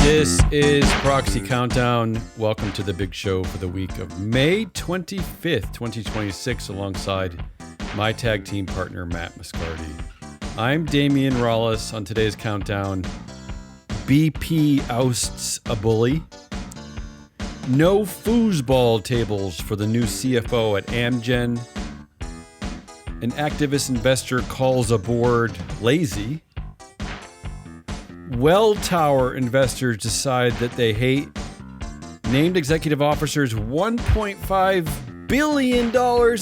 This is Proxy Countdown. Welcome to the big show for the week of May 25th, 2026, alongside my tag team partner, Matt Moscardi. I'm Damion Rallis. On today's countdown, BP ousts a bully. No foosball tables for the new CFO at Amgen. An activist investor calls a board lazy. Welltower investors decide that they hate named executive officers $1.5 billion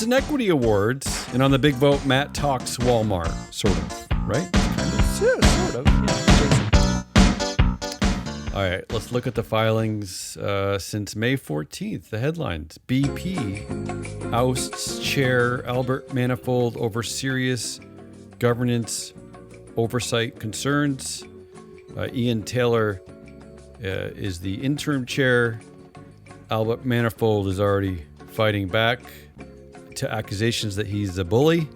in equity awards. And on the big vote, Matt talks Walmart, sort of, right? Kind of. Yeah, sort of. Yeah. All right, let's look at the filings since May 14th. The headlines: BP ousts chair Albert Manifold over serious governance oversight concerns. Ian Taylor is the interim chair. Albert Manifold is already fighting back to accusations that he's a bully,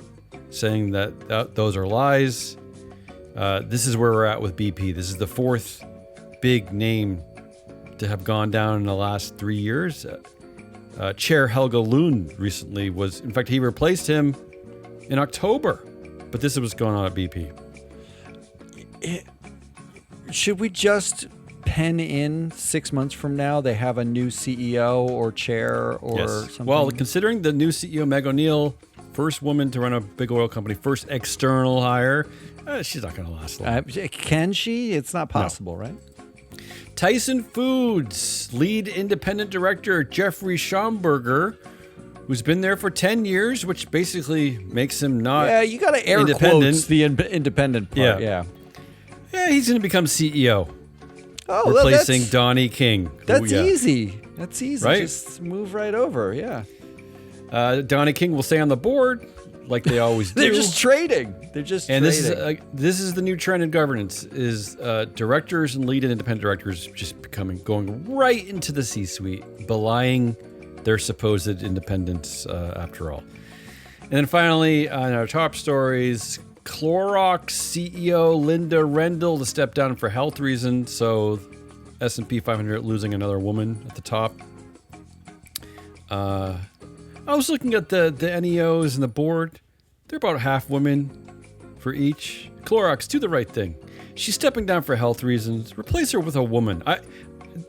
saying that those are lies. This is where we're at with BP. This is the fourth big name to have gone down in the last 3 years. Chair Helge Lund recently was, in fact, he replaced him in October. But this is what's going on at BP. Should we just pen in 6 months from now they have a new CEO or chair or something? Well, considering the new CEO, Meg O'Neill, first woman to run a big oil company, first external hire, she's not going to last long. Can she? It's not possible, right? TYSON Foods lead independent director Jeffrey Schomburger, who's been there for 10 years, which basically makes him not Yeah, you got to air quotes the independent part. Yeah, he's going to become CEO. Oh, replacing Donnie King. That's easy. That's easy. Right? Just move right over. Yeah. Donnie King will stay on the board like they always do. They're just trading. And this is the new trend in governance: is directors and lead and independent directors just going right into the C-suite, belying their supposed independence after all. And then finally, on our top stories, Clorox CEO Linda Rendell to step down for health reasons. So S&P 500 losing another woman at the top. I was looking at the NEOs and the board. They're about half women for each. Clorox, do the right thing. She's stepping down for health reasons. Replace her with a woman.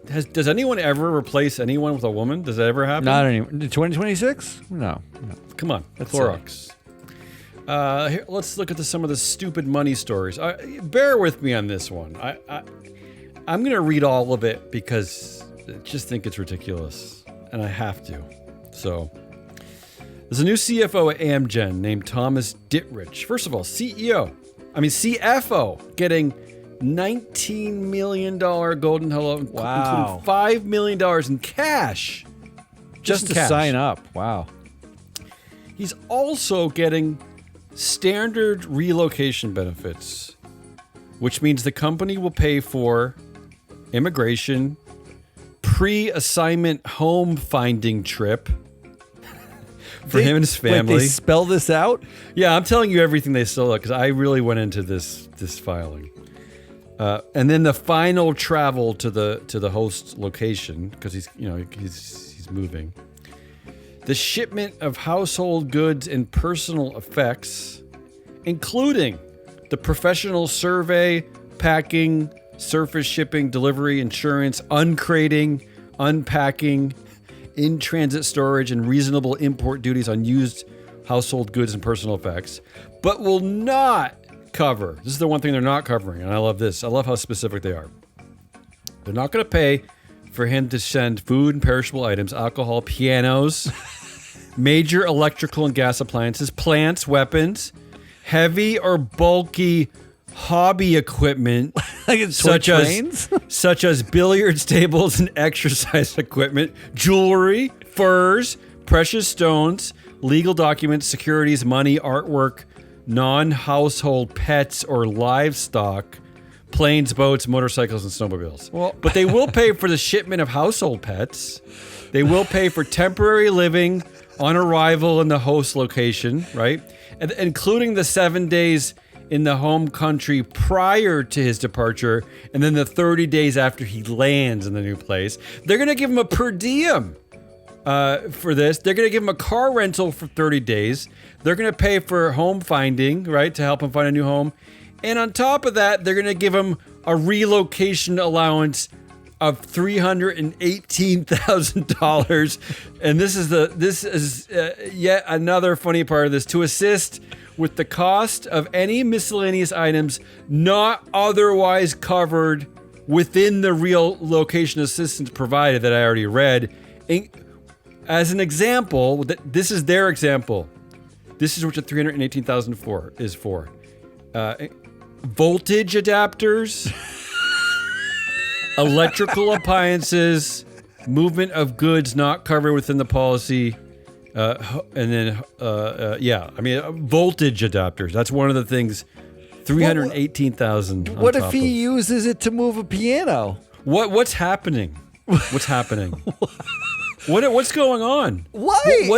Does anyone ever replace anyone with a woman? Does that ever happen? Not anymore. 2026? No. Come on, Clorox. Here, let's look at some of the stupid money stories. Bear with me on this one. I'm going to read all of it because I just think it's ridiculous, and I have to. So, there's a new CFO at Amgen named Thomas Dittrich. First of all, CFO getting $19 million golden hello, including $5 million in cash. Just to sign up. Wow. He's also getting standard relocation benefits, which means the company will pay for immigration, pre-assignment home finding trip for him and his family. Wait, they spell this out? Yeah, I'm telling you everything they spell out because I really went into this filing. And then the final travel to the host location because he's moving. The shipment of household goods and personal effects, including the professional survey, packing, surface shipping, delivery, insurance, uncrating, unpacking, in-transit storage, and reasonable import duties on used household goods and personal effects, but will not cover. This is the one thing they're not covering, and I love this. I love how specific they are. They're not going to pay for him to send food and perishable items, alcohol, pianos, major electrical and gas appliances, plants, weapons, heavy or bulky hobby equipment, such as billiards tables and exercise equipment, jewelry, furs, precious stones, legal documents, securities, money, artwork, non-household pets or livestock, planes, boats, motorcycles, and snowmobiles. But they will pay for the shipment of household pets. They will pay for temporary living on arrival in the host location, right? And including the 7 days in the home country prior to his departure, and then the 30 days after he lands in the new place. They're going to give him a per diem for this. They're going to give him a car rental for 30 days. They're going to pay for home finding, right, to help him find a new home. And on top of that, they're going to give him a relocation allowance of $318,000. And this is yet another funny part of this, to assist with the cost of any miscellaneous items not otherwise covered within the relocation assistance provided that I already read. As an example, this is their example. This is what the $318,000 is for. Voltage adapters, electrical appliances, movement of goods not covered within the policy, voltage adapters. That's one of the things. $318,000. What if he uses it to move a piano? What's happening? What's happening? What's going on? Why?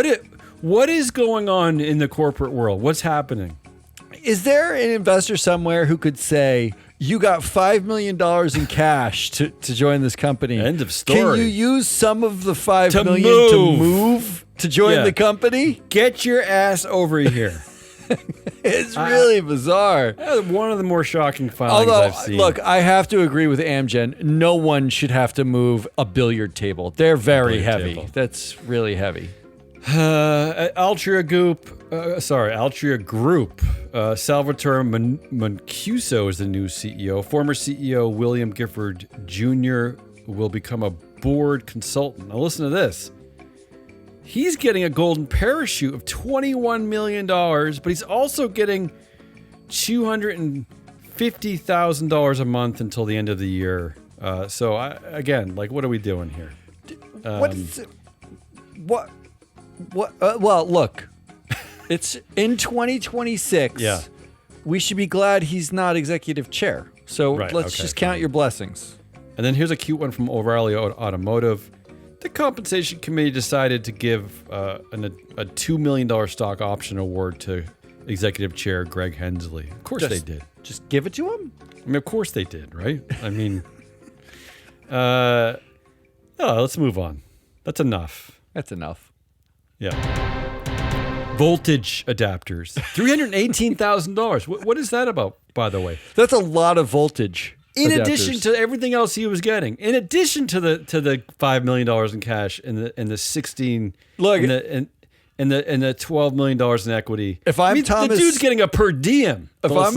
What is going on in the corporate world? What's happening? Is there an investor somewhere who could say, you got $5 million in cash to join this company? End of story. Can you use some of the $5 million to move to join the company? Get your ass over here. It's really bizarre. One of the more shocking filings I've seen. Look, I have to agree with Amgen. No one should have to move a billiard table. They're very heavy. Table. That's really heavy. Altria Group. Salvatore Mancuso is the new CEO. Former CEO William Gifford Jr. will become a board consultant. Now listen to this. He's getting a golden parachute of $21 million, but he's also getting $250,000 a month until the end of the year. What are we doing here? Well, look, it's in 2026. Yeah. We should be glad he's not executive chair. So let's just count your blessings. And then here's a cute one from O'Reilly Automotive. The compensation committee decided to give a $2 million stock option award to executive chair Greg Hensley. Of course they did. Just give it to him? I mean, of course they did, right? I mean, let's move on. That's enough. Yeah. Voltage adapters. $318,000. What is that about, by the way? That's a lot of voltage. In addition to everything else he was getting, in addition to the $5 million in cash and the 16 and the $12 million in equity. Thomas, the dude's getting a per diem. If I'm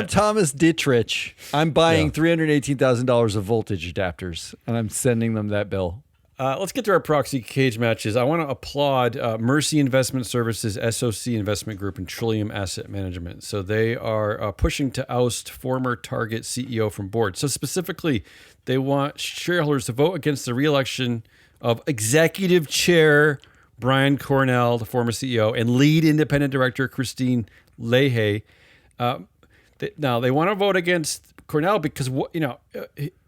Thomas Dittrich, I'm buying $318,000 of voltage adapters and I'm sending them that bill. Let's get to our proxy cage matches. I want to applaud Mercy Investment Services, SOC Investment Group, and Trillium Asset Management. So they are pushing to oust former Target CEO from board. So specifically, they want shareholders to vote against the re-election of Executive Chair Brian Cornell, the former CEO, and Lead Independent Director Christine Leahy. Now, they want to vote against Cornell because,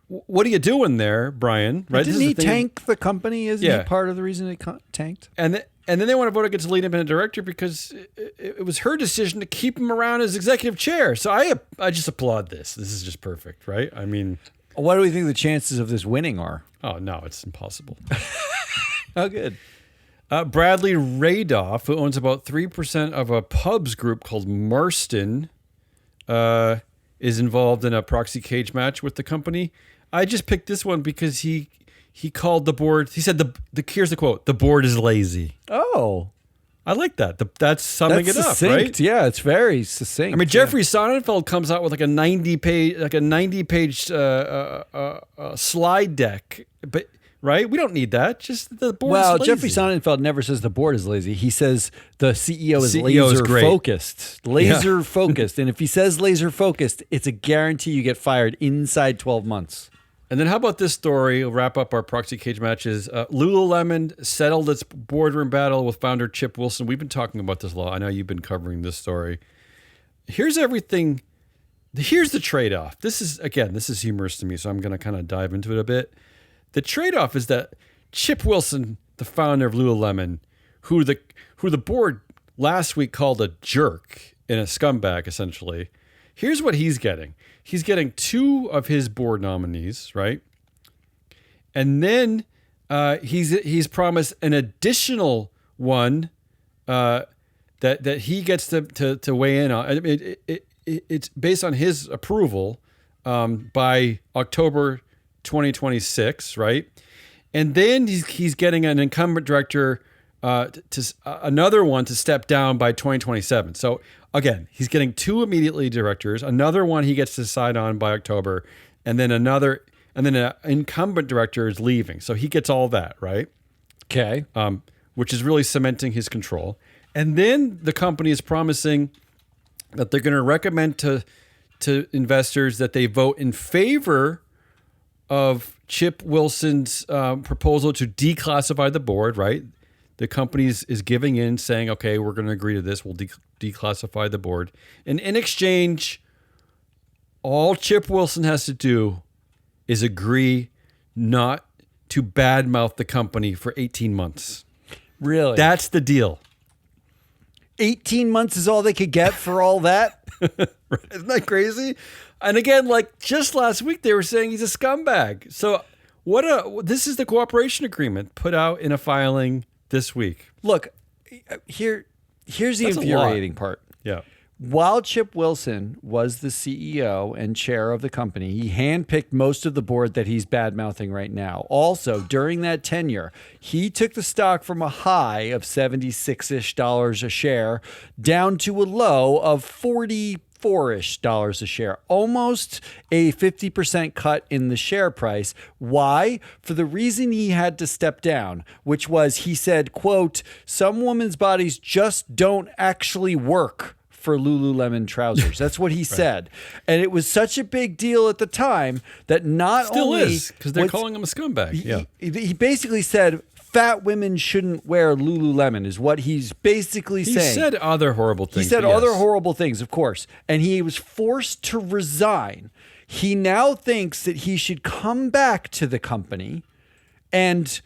what are you doing there, Brian? Right? Didn't he tank the company? Isn't he part of the reason it tanked? And then they want to vote against the lead independent director because it was her decision to keep him around as executive chair. So I just applaud this. This is just perfect, right? I mean, what do we think the chances of this winning are? Oh no, it's impossible. Oh, good. Bradley Radoff, who owns about 3% of a pubs group called Marston, is involved in a proxy cage match with the company. I just picked this one because he called the board. He said here's the quote: "The board is lazy." Oh, I like that. That's summing it up, right? Yeah, it's very succinct. I mean, Jeffrey Sonnenfeld comes out with like a 90 page slide deck, but right, we don't need that. Just the board. Well, is lazy. Jeffrey Sonnenfeld never says the board is lazy. He says the CEO is laser focused. Laser focused, and if he says laser focused, it's a guarantee you get fired inside 12 months. And then how about this story? We'll wrap up our proxy cage matches. Lululemon settled its boardroom battle with founder Chip Wilson. We've been talking about this a lot. I know you've been covering this story. Here's everything. Here's the trade-off. This is humorous to me, so I'm going to kind of dive into it a bit. The trade-off is that Chip Wilson, the founder of Lululemon, who the board last week called a jerk and a scumbag, essentially, here's what he's getting. He's getting 2 of his board nominees, right? And then he's promised an additional one that he gets to weigh in on. I mean, it's based on his approval by October 2026, right? And then he's getting an incumbent director another one to step down by 2027. So again, he's getting 2 immediately directors, another one he gets to decide on by October, and then an incumbent director is leaving. So he gets all that, right? Okay. Which is really cementing his control. And then the company is promising that they're going to recommend to investors that they vote in favor of Chip Wilson's proposal to declassify the board, right? The company is giving in, saying, okay, we're going to agree to this. We'll declassify the board. And in exchange, all Chip Wilson has to do is agree not to badmouth the company for 18 months. Really? That's the deal. 18 months is all they could get for all that? Isn't that crazy? And again, like just last week, they were saying he's a scumbag. So this is the cooperation agreement put out in a filing this week. Look, here's the infuriating part. Yeah. While Chip Wilson was the CEO and chair of the company, he handpicked most of the board that he's bad-mouthing right now. Also, during that tenure, he took the stock from a high of $76-ish a share down to a low of $44-ish a share, almost a 50% cut in the share price. Why? For the reason he had to step down, which was, he said, quote, "Some women's bodies just don't actually work for Lululemon trousers." That's what he said. And it was such a big deal at the time that not Still only is, because they're calling him a scumbag. He basically said fat women shouldn't wear Lululemon is what he's basically saying. He said other horrible things. He said other horrible things, of course. And he was forced to resign. He now thinks that he should come back to the company and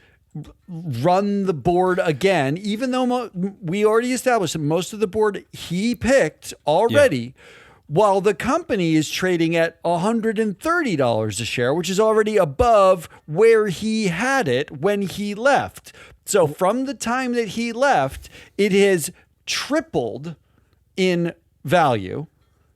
run the board again, even though we already established that most of the board he picked already, while the company is trading at $130 a share, which is already above where he had it when he left. So from the time that he left, it has tripled in value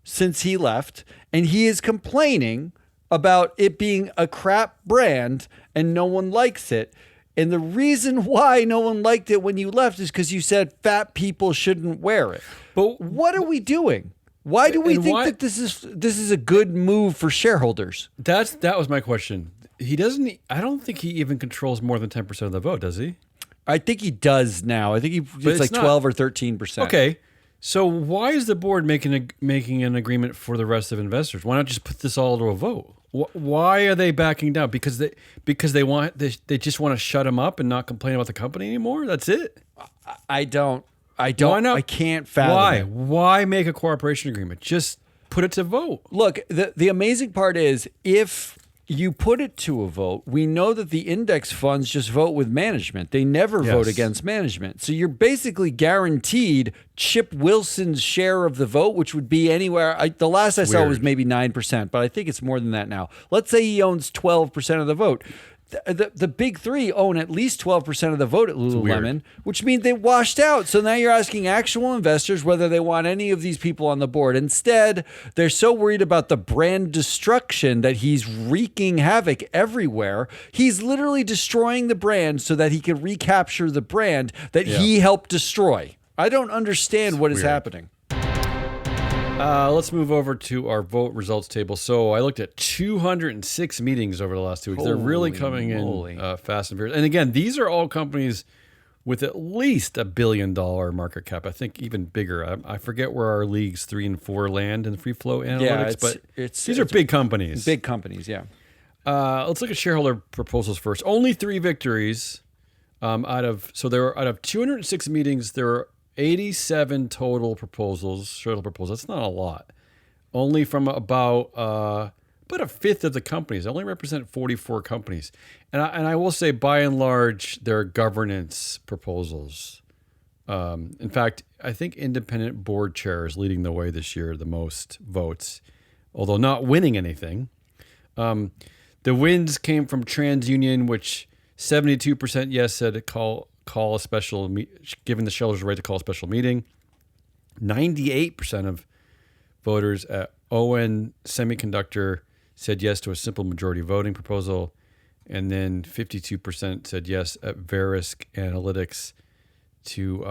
since he left, and he is complaining about it being a crap brand and no one likes it. And the reason why no one liked it when you left is because you said fat people shouldn't wear it. But what are we doing? Why do we think that this is a good move for shareholders? That was my question. I don't think he even controls more than 10% of the vote, does he? I think he does now. I think it's like 12 or 13%. Okay. So why is the board making an agreement for the rest of investors? Why not just put this all to a vote? Why are they backing down? Because they just want to shut him up and not complain about the company anymore? That's it. I don't. Why not? I can't fathom why. it. Why make a cooperation agreement? Just put it to vote. Look, the amazing part is if you put it to a vote, we know that the index funds just vote with management. They never vote against management. So you're basically guaranteed Chip Wilson's share of the vote, which would be anywhere. The last I saw was maybe 9%, but I think it's more than that now. Let's say he owns 12% of the vote. The big three own at least 12% of the vote at Lululemon, which means they washed out. So now you're asking actual investors whether they want any of these people on the board. Instead, they're so worried about the brand destruction that he's wreaking havoc everywhere. He's literally destroying the brand so that he can recapture the brand that he helped destroy. I don't understand what is happening. Let's move over to our vote results table. So I looked at 206 meetings over the last 2 weeks. They're really coming in fast and furious. And again, these are all companies with at least $1 billion market cap. I think even bigger. I forget where our leagues 3 and 4 land in free flow analytics, but these are big companies. Big companies, yeah. Let's look at shareholder proposals first. Only 3 victories out of 206 meetings. There were 87 total proposals, shareholder proposals. That's not a lot. Only from about a fifth of the companies. They only represent 44 companies. And I will say, by and large, they're governance proposals. In fact, I think independent board chair is leading the way this year, the most votes, although not winning anything. The wins came from TransUnion, which 72% yes said to call a special giving the shareholders the right to call a special meeting. 98% of voters at ON Semiconductor said yes to a simple majority voting proposal, and then 52% said yes at Verisk Analytics to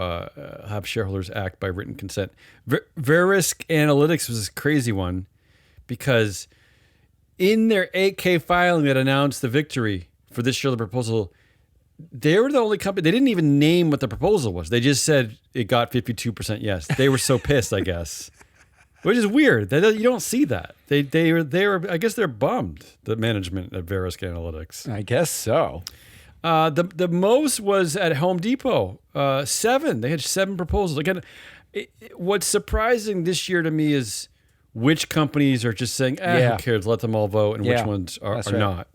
have shareholders act by written consent. Verisk Analytics was this crazy one because in their 8K filing that announced the victory for this shareholder proposal, they were the only company. They didn't even name what the proposal was. They just said it got 52% yes. They were so pissed, I guess, which is weird. You don't see that. They were. I guess they're bummed. The management at Verisk Analytics. I guess so. The most was at Home Depot. 7. They had 7 proposals. Again, what's surprising this year to me is which companies are just saying, who cares? Let them all vote, and which ones are not.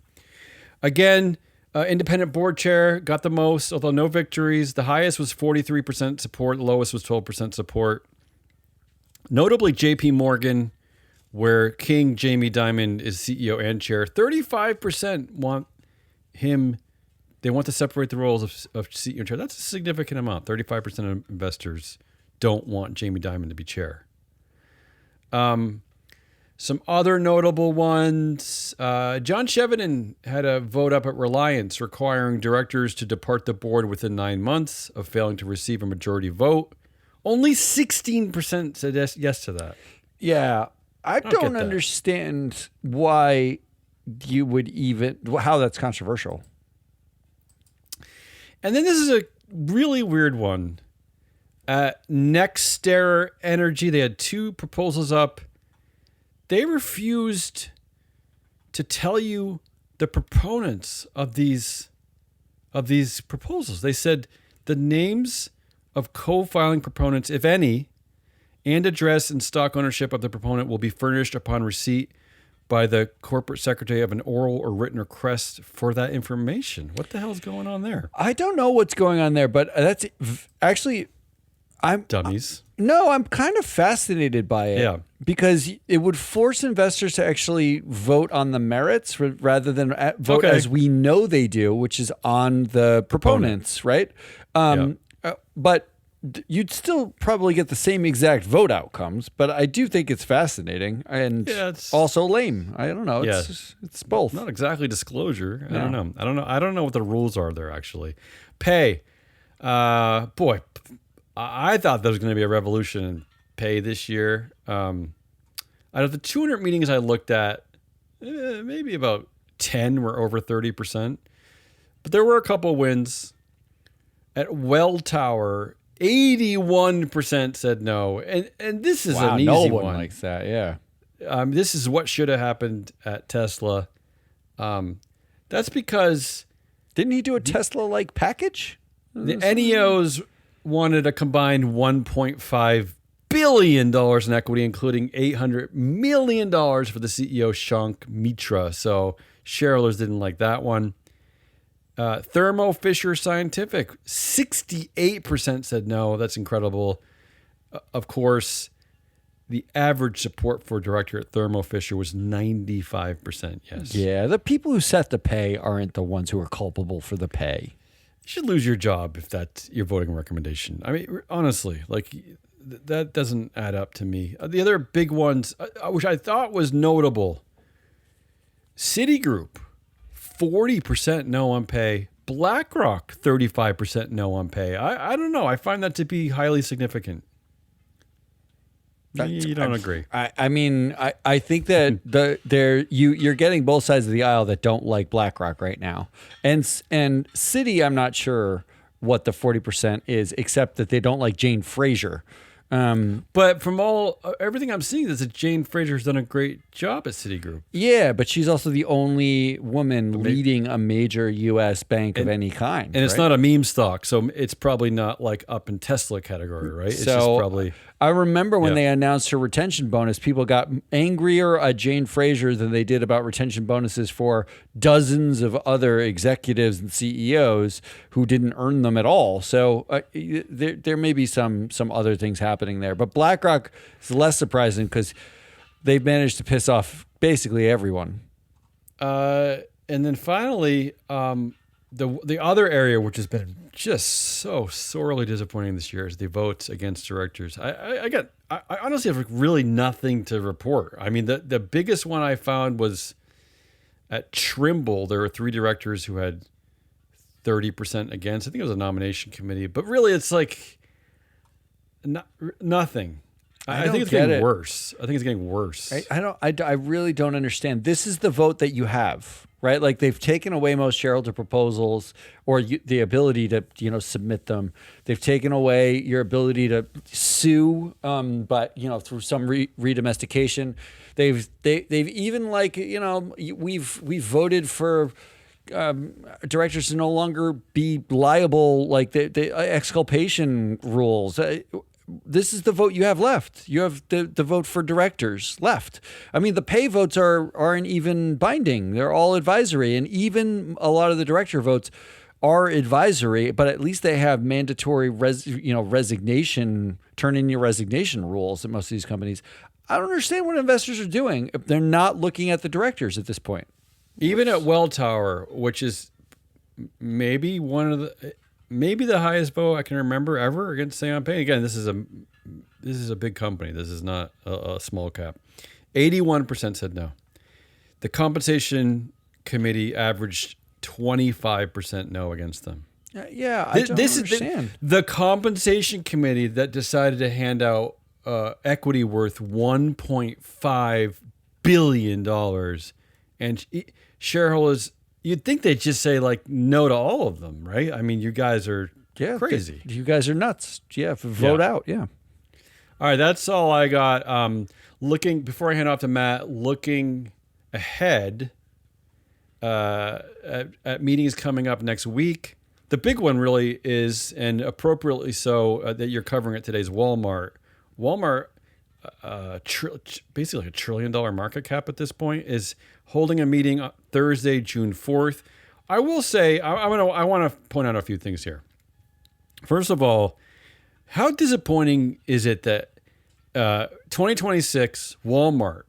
Again. Independent board chair got the most, although no victories. The highest was 43% support. The lowest was 12% support. Notably, JP Morgan, where King Jamie Dimon is CEO and chair, 35% want him. They want to separate the roles of CEO and chair. That's a significant amount. 35% of investors don't want Jamie Dimon to be chair. Some other notable ones, John Chevedden had a vote up at Reliance requiring directors to depart the board within 9 months of failing to receive a majority vote. Only 16% said yes to that. Yeah, I don't understand why you would how that's controversial. And then this is a really weird one. NextEra Energy, they had 2 proposals up. They refused to tell you the proponents of these proposals. They said the names of co-filing proponents, if any, and address and stock ownership of the proponent will be furnished upon receipt by the corporate secretary of an oral or written request for that information. What the hell's going on there? I don't know what's going on there, but that's actually... Dummies. No, I'm kind of fascinated by it. Yeah. Because it would force investors to actually vote on the merits rather than vote as we know they do, which is on the proponents, right? But you'd still probably get the same exact vote outcomes. But I do think it's fascinating and it's also lame. I don't know. It's both. Not exactly disclosure. No. I don't know what the rules are there, actually. Pay. Boy, I thought there was going to be a revolution in pay this year. Out of the 200 meetings I looked at, maybe about 10 were over 30%. But there were a couple wins. At Welltower, 81% said no. And this is an easy one. No one likes that, yeah. This is what should have happened at Tesla. That's because... Didn't he do a Tesla-like package? The NEOs wanted a combined $1.5 billion in equity, including $800 million for the CEO, Shank Mitra. So shareholders didn't like that one. Thermo Fisher Scientific, 68% said no. That's incredible. Of course, the average support for director at Thermo Fisher was 95% yes. Yeah, the people who set the pay aren't the ones who are culpable for the pay. You should lose your job if that's your voting recommendation. I mean, honestly, that doesn't add up to me. The other big ones, which I thought was notable, Citigroup, 40% no on pay. BlackRock, 35% no on pay. I don't know. I find that to be highly significant. You don't agree. I mean, I think that you're getting both sides of the aisle that don't like BlackRock right now. And Citi, I'm not sure what the 40% is, except that they don't like Jane Fraser. But from everything I'm seeing is that Jane Fraser's done a great job at Citigroup. Yeah, but she's also the only woman leading a major U.S. bank of any kind. And it's not a meme stock, so it's probably not like up in Tesla category, right? It's just probably... I remember when Yeah. they announced her retention bonus, people got angrier at Jane Fraser than they did about retention bonuses for dozens of other executives and CEOs who didn't earn them at all. So there may be some other things happening there. But BlackRock is less surprising because they've managed to piss off basically everyone. And then finally, the other area which has been just so sorely disappointing this year is the votes against directors. I honestly have really nothing to report. I mean, the biggest one I found was at Trimble. There were 3 directors who had 30% against. I think it was a nomination committee, but really it's like nothing. I think it's getting worse. I think it's getting worse. I really don't understand. This is the vote that you have, right? Like they've taken away most shareholder proposals or the ability to, submit them. They've taken away your ability to sue, but through some redomestication. They've even we've voted for directors to no longer be liable, like the exculpation rules. This is the vote you have left. You have the vote for directors left. I mean, the pay votes aren't even binding. They're all advisory. And even a lot of the director votes are advisory, but at least they have mandatory resignation, turn in your resignation rules at most of these companies. I don't understand what investors are doing if they're not looking at the directors at this point. Even at Welltower, which is maybe maybe the highest vote I can remember ever against Say on Pay. Again, this is a big company. This is not a small cap. 81% said no. The compensation committee averaged 25% no against them. Yeah, I don't understand. The compensation committee that decided to hand out equity worth $1.5 billion, and shareholders. You'd think they'd just say no to all of them, right? I mean, you guys are crazy. You guys are nuts. Yeah, vote out. Yeah. All right, that's all I got. Before I hand off to Matt, looking ahead at meetings coming up next week. The big one really is, and appropriately so, that you're covering it today, is Walmart. Walmart, basically like $1 trillion market cap at this point, is holding a meeting Thursday, June 4th. I will say, I want to point out a few things here. First of all, how disappointing is it that 2026 Walmart,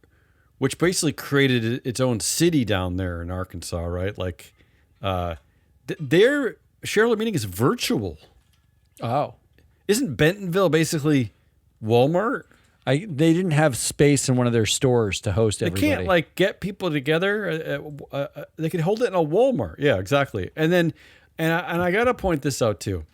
which basically created its own city down there in Arkansas, right? Like their shareholder meeting is virtual. Oh. Isn't Bentonville basically Walmart? They didn't have space in one of their stores to host everybody. They can't get people together. They could hold it in a Walmart. Yeah, exactly. And then, I got to point this out too.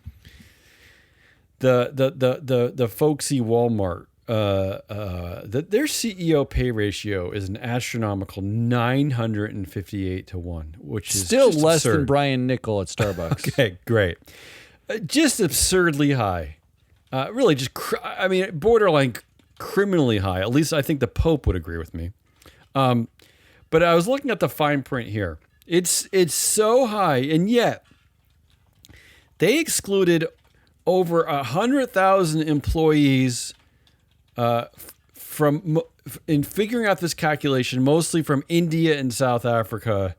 The folksy Walmart, their CEO pay ratio is an astronomical 958 to 1, which is still just less absurd. than Brian Nichol at Starbucks. Okay, great. Just absurdly high. Really, just borderline criminally high. At least I think the Pope would agree with me. But I was looking at the fine print here. It's so high, and yet they excluded over 100,000 employees in figuring out this calculation, mostly from India and South Africa.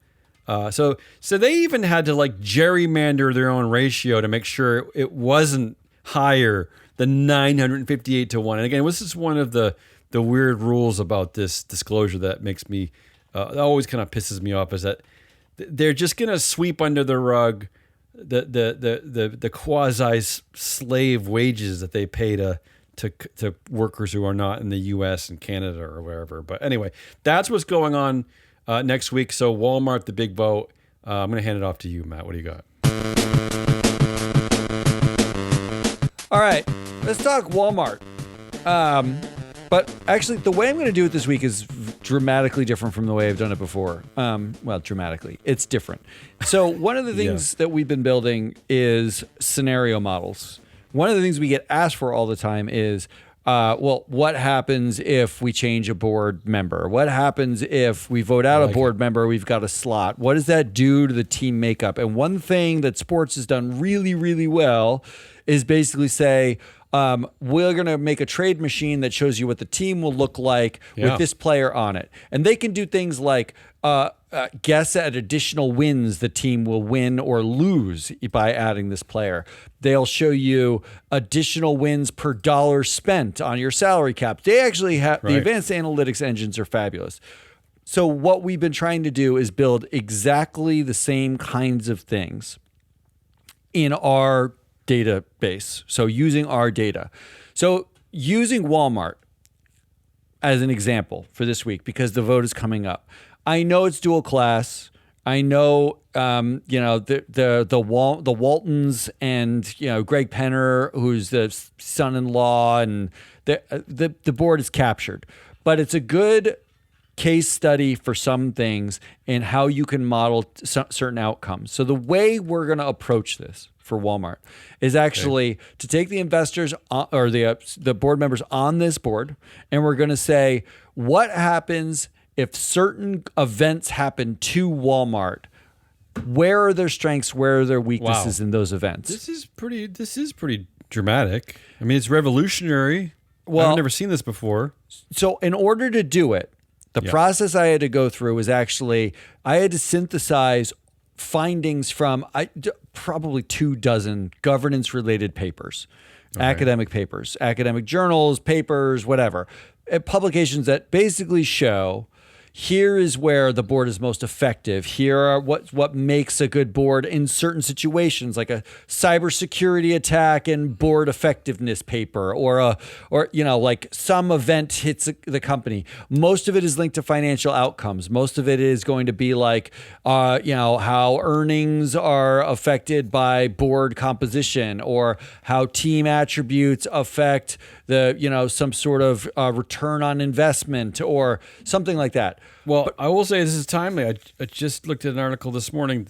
So they even had to gerrymander their own ratio to make sure it wasn't higher than 958 to 1. And again, this is one of the weird rules about this disclosure that makes me that always kind of pisses me off, is that they're just going to sweep under the rug the quasi slave wages that they pay to workers who are not in the U.S. and Canada or wherever. But anyway, that's what's going on next week. So Walmart, the big vote. I'm going to hand it off to you, Matt. What do you got? All right, let's talk Walmart. But actually, the way I'm going to do it this week is dramatically different from the way I've done it before. Well, dramatically. It's different. So one of the things that we've been building is scenario models. One of the things we get asked for all the time is, what happens if we change a board member? What happens if we vote out a board member, we've got a slot? What does that do to the team makeup? And one thing that sports has done really, really well is basically say, we're going to make a trade machine that shows you what the team will look like with this player on it. And they can do things like guess at additional wins the team will win or lose by adding this player. They'll show you additional wins per dollar spent on your salary cap. They actually have the advanced analytics engines are fabulous. So what we've been trying to do is build exactly the same kinds of things in our database. So using our data. So using Walmart as an example for this week, because the vote is coming up. I know it's dual class. I know, the Waltons and, Greg Penner, who's the son-in-law, and the board is captured. But it's a good case study for some things and how you can model certain outcomes. So the way we're going to approach this for Walmart is actually to take the investors or the board members on this board, and we're going to say, what happens if certain events happen to Walmart? Where are their strengths? Where are their weaknesses in those events? This is pretty dramatic. I mean, it's revolutionary. Well, I've never seen this before. So in order to do it, the process I had to go through was actually, I had to synthesize findings from probably 24 governance-related papers, academic papers, academic journals, papers, whatever, publications that basically show here is where the board is most effective. Here are what makes a good board in certain situations, like a cybersecurity attack and board effectiveness paper, or like some event hits the company. Most of it is linked to financial outcomes. Most of it is going to be like, how earnings are affected by board composition, or how team attributes affect some sort of return on investment or something like that. Well, I will say this is timely. I just looked at an article this morning.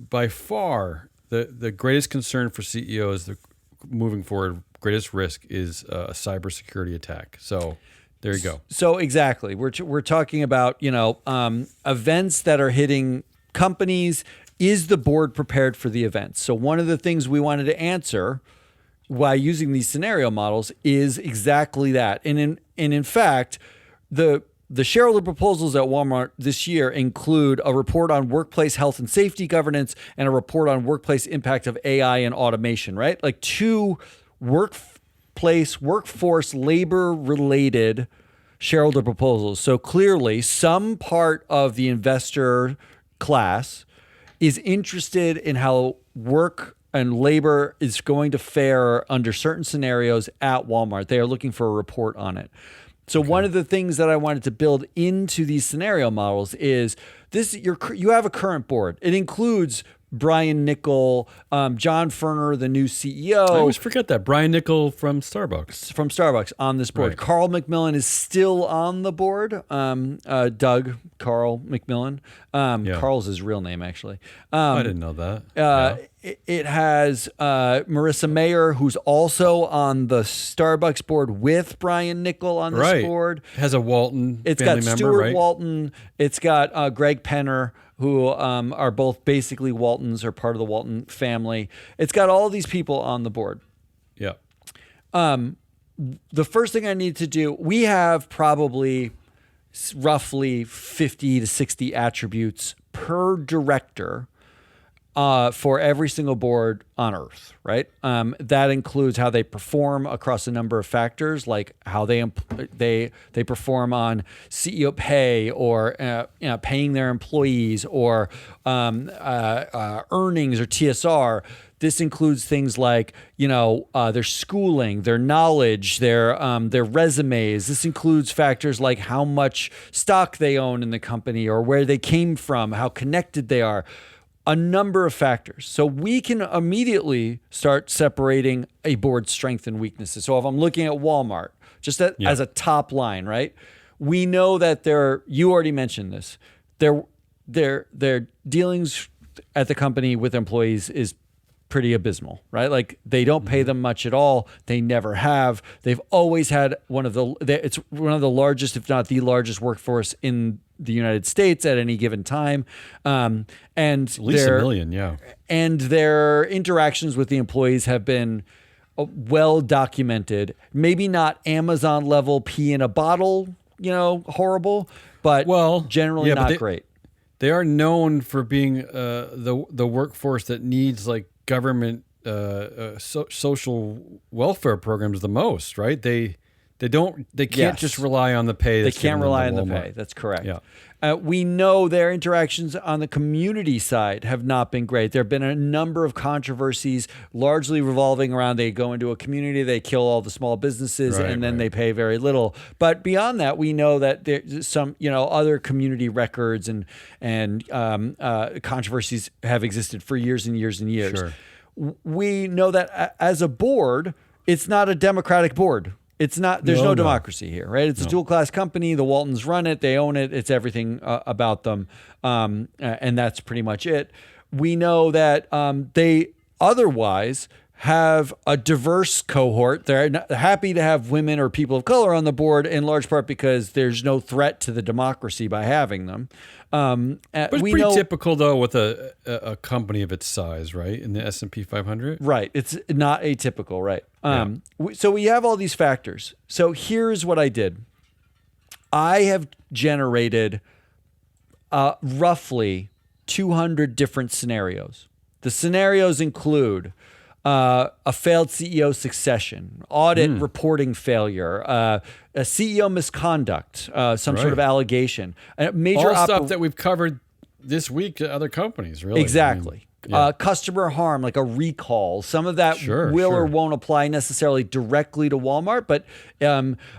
By far, the greatest concern for CEOs moving forward, greatest risk is a cybersecurity attack. So there you go. So exactly, we're talking about events that are hitting companies. Is the board prepared for the events? So one of the things we wanted to answer while using these scenario models is exactly that. And in fact, the shareholder proposals at Walmart this year include a report on workplace health and safety governance and a report on workplace impact of AI and automation, right? Like two workforce labor related shareholder proposals. So clearly some part of the investor class is interested in how work and labor is going to fare under certain scenarios at Walmart. They are looking for a report on it. So one of the things that I wanted to build into these scenario models is this: you have a current board. It includes Brian Niccol, John Furner, the new CEO. I always forget that. Brian Niccol from Starbucks. On this board. Right. Carl McMillan is still on the board. Doug Carl McMillan. Carl's his real name, actually. I didn't know that. It has Marissa Mayer, who's also on the Starbucks board with Brian Niccol on this board. It has a Walton It's family got member, Stuart right? Walton. It's got Greg Penner, who are both basically Waltons, or part of the Walton family. It's got all these people on the board. Yeah. The first thing I need to do, we have probably roughly 50 to 60 attributes per director for every single board on Earth, right? That includes how they perform across a number of factors, like how they perform on CEO pay, or paying their employees, or earnings, or TSR. This includes things like their schooling, their knowledge, their resumes. This includes factors like how much stock they own in the company, or where they came from, how connected they are. A number of factors. So we can immediately start separating a board's strengths and weaknesses. So if I'm looking at Walmart, just as a top line, right? We know that you already mentioned this, their dealings at the company with employees is pretty abysmal, right? Like, they don't pay them much at all. They never have. They've always had it's one of the largest, if not the largest workforce in the United States at any given time. And at least 1 million, yeah. And their interactions with the employees have been well documented. Maybe not Amazon level pee in a bottle, horrible, but generally not great. They are known for being the workforce that needs like government social welfare programs the most, right? They can't just rely on the pay. They can't rely on the pay. That's correct. Yeah. We know their interactions on the community side have not been great. There have been a number of controversies, largely revolving around they go into a community, they kill all the small businesses, and then they pay very little. But beyond that, we know that there's some, other community records and controversies have existed for years and years and years. Sure. We know that as a board, it's not a democratic board. It's not. There's no democracy here, right? It's a dual class company. The Waltons run it. They own it. It's everything about them, and that's pretty much it. We know that they otherwise have a diverse cohort. They're happy to have women or people of color on the board, in large part because there's no threat to the democracy by having them. But it's pretty typical, though, with a company of its size, right? In the S&P 500? Right. It's not atypical, right? So we have all these factors. So here's what I did. I have generated roughly 200 different scenarios. The scenarios include a failed CEO succession, audit reporting failure, a CEO misconduct, some sort of allegation, a major stuff that we've covered this week at other companies, really. Exactly. Customer harm, like a recall. Some of that will or won't apply necessarily directly to Walmart, but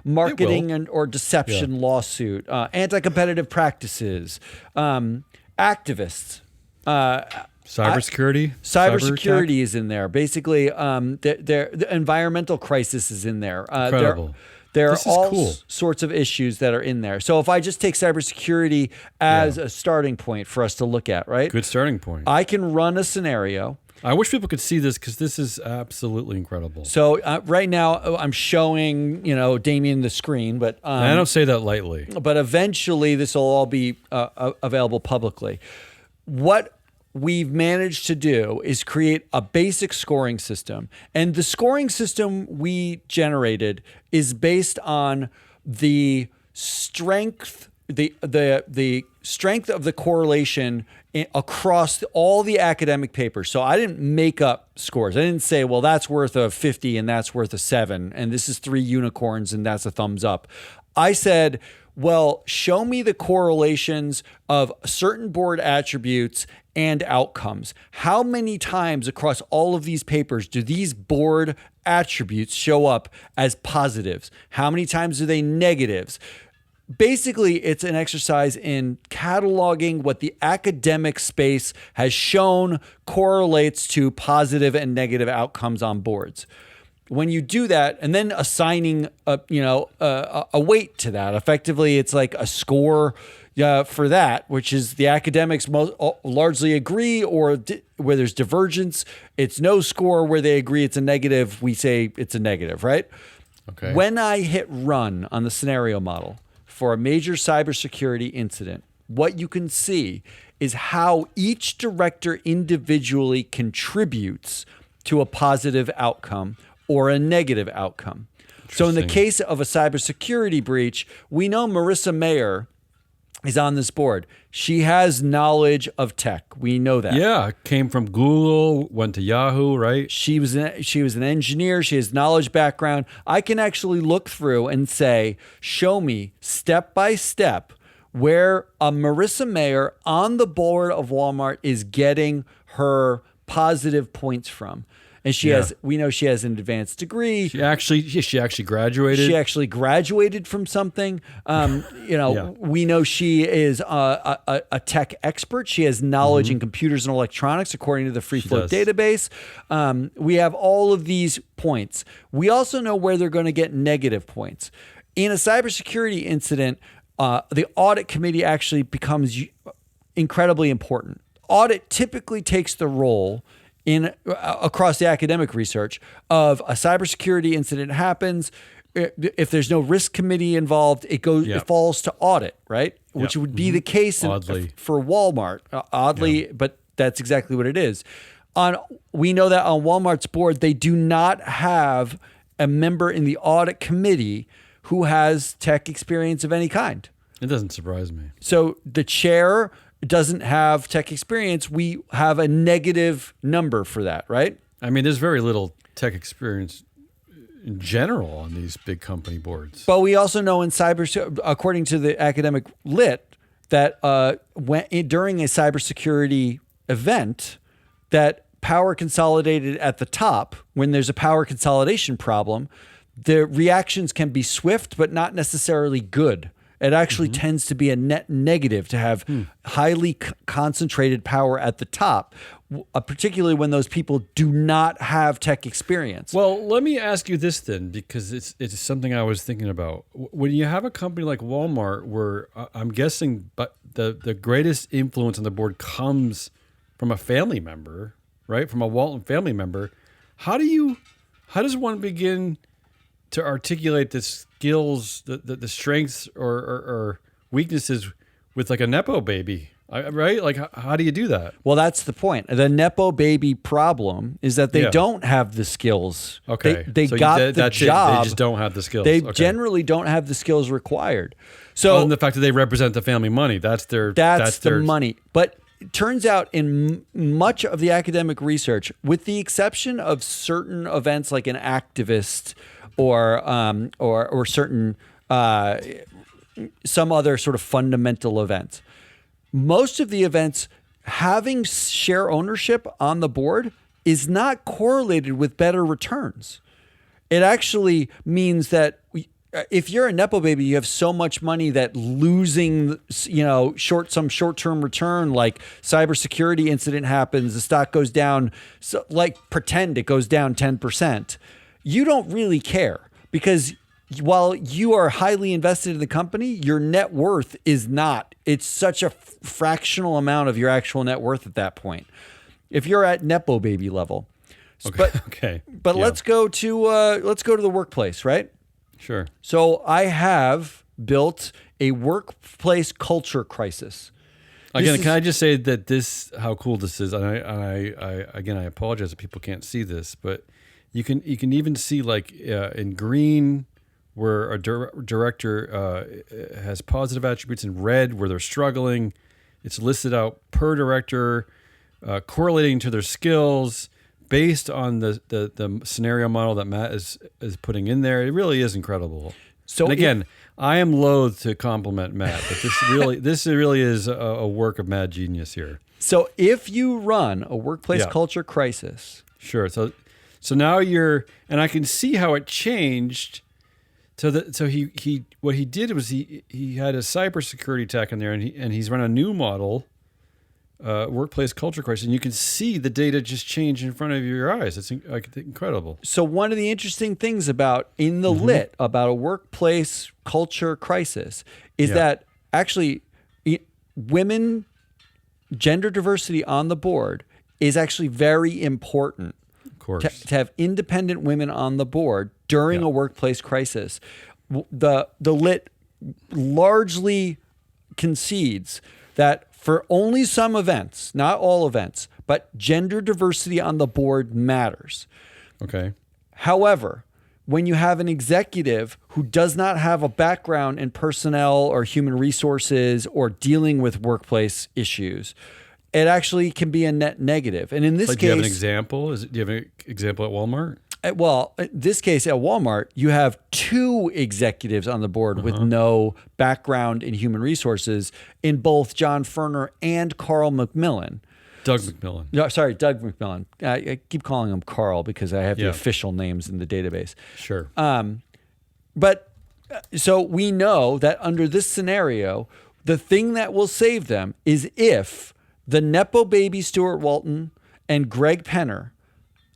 marketing or deception lawsuit, anti-competitive practices, activists. Cybersecurity is in there. Basically, the environmental crisis is in there. Incredible. There are all sorts of issues that are in there. So if I just take cybersecurity as a starting point for us to look at, right? Good starting point. I can run a scenario. I wish people could see this because this is absolutely incredible. So right now I'm showing, Damion the screen, but I don't say that lightly. But eventually this will all be available publicly. What we've managed to do is create a basic scoring system. And the scoring system we generated is based on the strength, the strength of the correlation across all the academic papers. So I didn't make up scores. I didn't say, well, that's worth a 50 and that's worth a 7. And this is 3 unicorns and that's a thumbs up. I said, well, show me the correlations of certain board attributes and outcomes. How many times across all of these papers do these board attributes show up as positives? How many times are they negatives? Basically, it's an exercise in cataloging what the academic space has shown correlates to positive and negative outcomes on boards. When you do that, and then assigning a weight to that, effectively, it's like a score for that, which is the academics largely agree, or where there's divergence, it's no score. Where they agree it's a negative, we say it's a negative, right? Okay. When I hit run on the scenario model for a major cybersecurity incident, what you can see is how each director individually contributes to a positive outcome or a negative outcome. So in the case of a cybersecurity breach, we know Marissa Mayer is on this board. She has knowledge of tech. We know that. Yeah, came from Google, went to Yahoo, right? She was an engineer. She has knowledge background. I can actually look through and say, show me step by step where a Marissa Mayer on the board of Walmart is getting her positive points from. And we know she has an advanced degree. She actually graduated. She actually graduated from something. We know she is a tech expert. She has knowledge in computers and electronics, according to the Free Float database. We have all of these points. We also know where they're going to get negative points. In a cybersecurity incident, the audit committee actually becomes incredibly important. Audit typically takes the role across the academic research of a cybersecurity incident happens. If there's no risk committee involved, it falls to audit, right? Which would be the case for Walmart. But that's exactly what it is. we know that on Walmart's board, they do not have a member in the audit committee who has tech experience of any kind. It doesn't surprise me. So the chair doesn't have tech experience. We have a negative number for that, right? I mean, there's very little tech experience in general on these big company boards. But we also know according to the academic lit, that during a cybersecurity event, that power consolidated at the top, when there's a power consolidation problem, the reactions can be swift, but not necessarily good. It actually tends to be a net negative to have highly concentrated power at the top, particularly when those people do not have tech experience. Well, let me ask you this then, because it's something I was thinking about. When you have a company like Walmart, where I'm guessing but the greatest influence on the board comes from a family member, right? From a Walton family member, how does one begin to articulate the skills, the strengths or weaknesses with like a Nepo baby, right? Like, how do you do that? Well, that's the point. The Nepo baby problem is that they don't have the skills. Okay. They got the job. They just don't have the skills. They generally don't have the skills required. So and the fact that they represent the family money, that's the money. But it turns out in much of the academic research, with the exception of certain events like an activist or certain some other sort of fundamental event, most of the events having share ownership on the board is not correlated with better returns. It actually means that if you're a Nepo baby, you have so much money that losing, some short-term return, like cybersecurity incident happens, the stock goes down, so like pretend it goes down 10%. You don't really care, because while you are highly invested in the company, your net worth is not. It's such a fractional amount of your actual net worth at that point. If you're at Nepo baby level. Okay. But let's go to the workplace, right? Sure. So I have built a workplace culture crisis. Again, can I just say that how cool this is? And I apologize if people can't see this, but you can even see like in green where a director has positive attributes, in red where they're struggling. It's listed out per director, correlating to their skills, based on the scenario model that Matt is putting in there. It really is incredible. So, and again, I am loath to compliment Matt, but this really is a work of mad genius here. So if you run a workplace culture crisis, sure. So now and I can see how it changed. So what he did was he had a cybersecurity tech in there, and he's run a new model. Workplace culture crisis, and you can see the data just change in front of your eyes. It's incredible. So one of the interesting things about lit about a workplace culture crisis is that actually women, gender diversity on the board is actually very important. Of course. To have independent women on the board during a workplace crisis. The lit largely concedes that for only some events, not all events, but gender diversity on the board matters. Okay. However, when you have an executive who does not have a background in personnel or human resources or dealing with workplace issues, it actually can be a net negative. And in this case, do you have an example? Do you have an example at Walmart? Well, in this case at Walmart, you have two executives on the board with no background in human resources in both John Furner and Carl McMillan. Doug McMillan. No, sorry, Doug McMillan. I keep calling him Carl because I have the official names in the database. Sure. But so we know that under this scenario, the thing that will save them is if the Nepo baby Stuart Walton and Greg Penner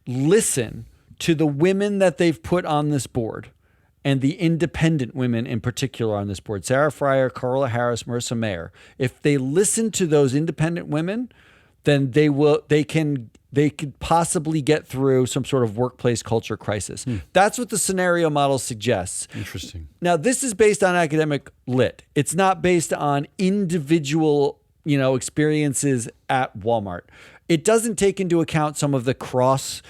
listen to the women that they've put on this board, and the independent women in particular on this board, Sarah Fryer, Carla Harris, Marissa Mayer. If they listen to those independent women, then they could possibly get through some sort of workplace culture crisis. That's what the scenario model suggests. Interesting. Now, this is based on academic lit. It's not based on individual experiences at Walmart. It doesn't take into account some of the cross,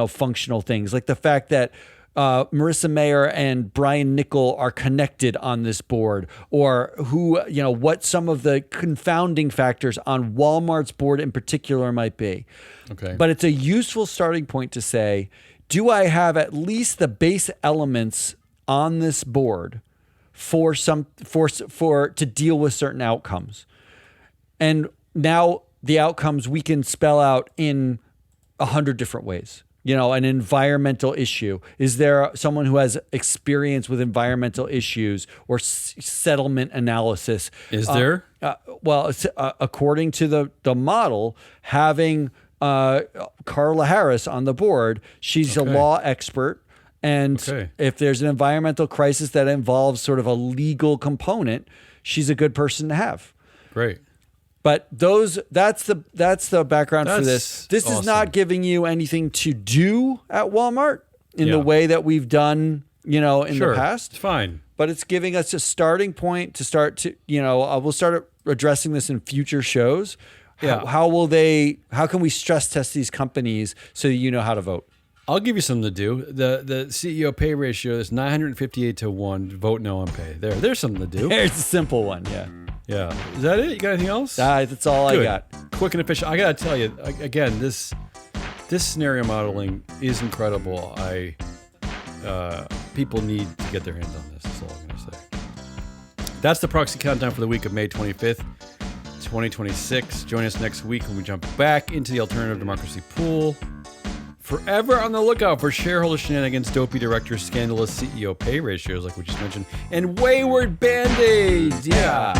functional things, like the fact that Marissa Mayer and Brian Nickel are connected on this board, or what some of the confounding factors on Walmart's board in particular might be. Okay. But it's a useful starting point to say, do I have at least the base elements on this board for to deal with certain outcomes? And now the outcomes we can spell out in 100 different ways. An environmental issue. Is there someone who has experience with environmental issues or settlement analysis? Is there? According to the model, having Carla Harris on the board, she's a law expert. And if there's an environmental crisis that involves sort of a legal component, she's a good person to have. Great. But that's the background for this. This awesome. is not giving you anything to do at Walmart in the way that we've done, in the past. It's fine. But it's giving us a starting point to start to, we'll start addressing this in future shows. Yeah. How can we stress test these companies so you know how to vote? I'll give you something to do. The CEO pay ratio is 958-1. Vote no on pay. There's something to do. There's a simple one. Yeah. Yeah. Is that it? You got anything else? That's all Good. I got. Quick and efficient. I got to tell you, again, this scenario modeling is incredible. People need to get their hands on this. That's all I'm going to say. That's the Proxy Countdown for the week of May 25th, 2026. Join us next week when we jump back into the alternative democracy pool. Forever on the lookout for shareholder shenanigans, dopey directors, scandalous CEO pay ratios like we just mentioned, and wayward band-aids. Yeah.